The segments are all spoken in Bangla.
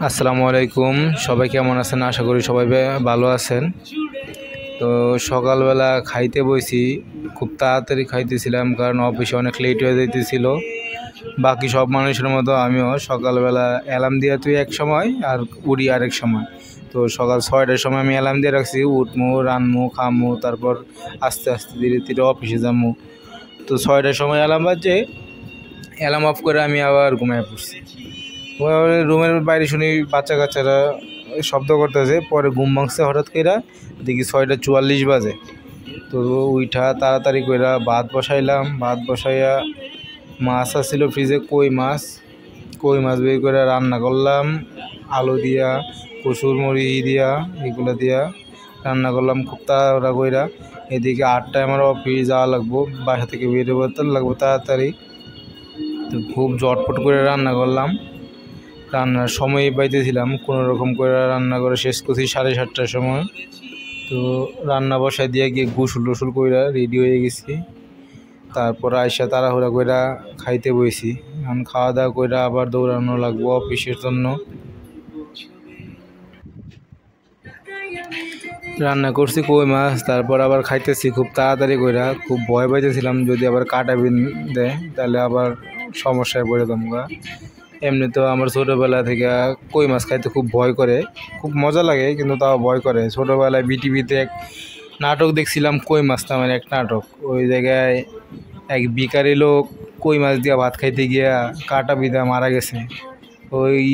আসসালামু আলাইকুম। সবাই কেমন আছেন? আশা করি সবাই ভালো আছেন। তো সকালবেলা খাইতে বইছি, খুব তাড়াতাড়ি খাইতেছিলাম কারণ অফিসে অনেক লেট হয়ে যাইতেছিল। বাকি সব মানুষের মতো আমিও সকালবেলা অ্যালার্ম দিয়ে তুই এক সময় আর উড়ি আরেক সময়। তো সকাল 6টার সময় আমি অ্যালার্ম দিয়ে রাখছি, উঠমু, রানমু, খামু, তারপর আস্তে আস্তে ধীরে ধীরে অফিসে যাবো। তো 6টার সময় অ্যালার্ম বাজছে, অ্যালার্ম অফ করে আমি আবার ঘুমিয়ে পড়ছি। রুমের বাইরে শুনি বাচ্চা কাচ্চারা শব্দ করতেছে, পরে ঘুম ভাঙছে হঠাৎ করে, দেখি 6:44 বাজে। তো উইঠা তাড়াতাড়ি কইরা ভাত বসাইলাম, ভাত বসাইয়া মাছ আসছিল ফ্রিজে, কই মাছ বের করে রান্না করলাম, আলু দিয়া, কচুর মুড়ি দিয়া, এগুলো দিয়া রান্না করলাম খুব তাড়াতাড়ি কইরা। এদিকে 8টায় আমার অফিস যাওয়া লাগবো, বাসা থেকে বেরোতে লাগবো তাড়াতাড়ি। তো খুব জটপট করে রান্না করলাম, রান্নার সময় পাইতেছিলাম, কোনো রকম করে রান্না করে শেষ করছি 7:30টার সময়। তো রান্না বসায় দিয়ে গিয়ে গোসল টোসল কইরা রেডি হয়ে গেছি। তারপর আইসা তাড়াহুড়া কইরা খাইতে বইছি। এখন খাওয়া দাওয়া কইরা আবার দৌড়ানো লাগবো অফিসের জন্য। রান্না করছি কই মাছ, তারপর আবার খাইতেছি খুব তাড়াতাড়ি কইরা। খুব ভয় পাইতেছিলাম যদি আবার কাটা বিন দেয় তাহলে আবার সমস্যায় পড়ে তোমরা। এমনি তো আমার ছোটোবেলা থেকে কই মাছ খাইতে খুব ভয় করে, খুব মজা লাগে কিন্তু তাও ভয় করে। ছোটোবেলায় বিটিভিতে এক নাটক দেখছিলাম, কই মাছ নামের এক নাটক। ওই জায়গায় এক ভিখারি লোক কই মাছ দিয়ে ভাত খাইতে গিয়া কাটা বিঁধা মারা গেছে। ওই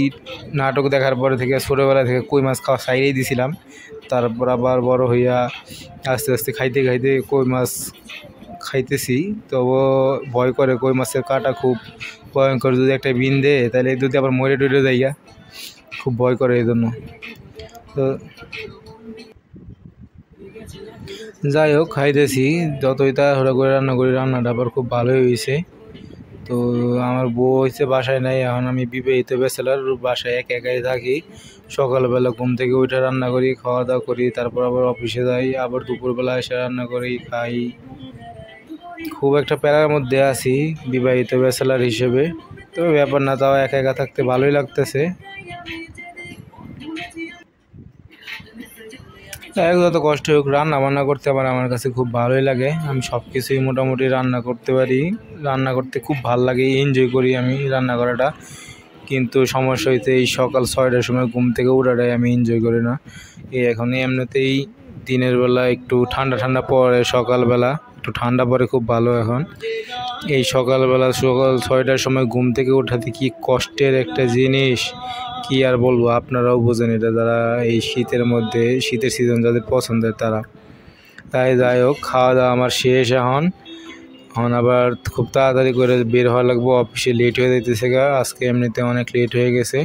নাটক দেখার পরে থেকে ছোটোবেলা থেকে কই মাছ খাওয়া ছাইড়েই দিছিলাম। তারপর আবার বড় হইয়া আস্তে আস্তে খাইতে খাইতে কই মাছ খাইতেছি, তবুও ভয় করে। কই মাছের কাটা খুব ভয়ঙ্কর, যদি একটা বিন দেয় তাহলে যদি আবার মরে টরে যাইয়া, খুব ভয় করে এই জন্য। তো যাই হোক, খাইতেছি, যতই তাড়াহুড়া করে রান্না করি, রান্নাটা আবার খুব ভালোই হয়েছে। তো আমার বউ হয়েছে বাসায় নাই, এখন আমি বিবাহিত ব্যাচেলর, বাসায় একাই থাকি। সকালবেলা ঘুম থেকে উঠে রান্না করি, খাওয়া দাওয়া করি, তারপর আবার অফিসে যাই, আবার দুপুরবেলা এসে রান্না করি, খাই। খুব একটা প্যারার মধ্যে আছি বিবাহিত ব্যাচেলর হিসেবে। তো ব্যাপার না, তাও একা থাকতে ভালোই লাগতেছে। যত কষ্ট হোক, রান্না বান্না করতে আমার কাছে খুব ভালোই লাগে। আমি সব কিছুই মোটামুটি রান্না করতে পারি, রান্না করতে খুব ভালো লাগে, এনজয় করি আমি রান্না করাটা। কিন্তু সমস্যা হইতে এই সকাল 6টার সময় ঘুম থেকে উঠাটাই আমি এনজয় করি না। এখন এমনিতেই দিনের বেলা একটু ঠান্ডা পরে, সকালবেলা একটু ঠান্ডা পরে খুব ভালো। এখন এই সকাল 6টার সময় ঘুম থেকে ওঠাতে কি কষ্টের একটা জিনিস, কি আর বলবো, আপনারাও বোঝেন এটা, যারা এই শীতের মধ্যে, শীতের সিজন যাদের পছন্দের তারা। তাই যাই হোক, খাওয়া দাওয়া আমার শেষ। এখন আবার খুব তাড়াতাড়ি করে বের হওয়া লাগবো, অফিসে লেট হয়ে যাইতেছে আজকে, এমনিতে অনেক লেট হয়ে গেছে।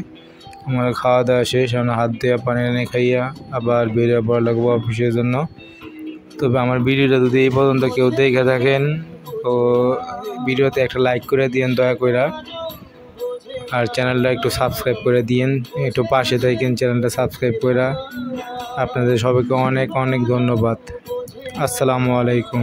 আমার খাওয়া দাওয়া শেষ, এখন হাত দিয়ে পানি এনে খাইয়া আবার বেরিয়ে পড়া লাগবো অফিসের জন্য। তবে আমার ভিডিওটা যদি এই পর্যন্ত কেউ দেখে থাকেন, তো ভিডিওতে একটা লাইক করে দিয়েন দয়া কইরা, আর চ্যানেলটা একটু সাবস্ক্রাইব করে দিয়েন, একটু পাশে থাকেন চ্যানেলটা সাবস্ক্রাইব করে। আপনাদের সবাইকে অনেক ধন্যবাদ। আসসালামু আলাইকুম।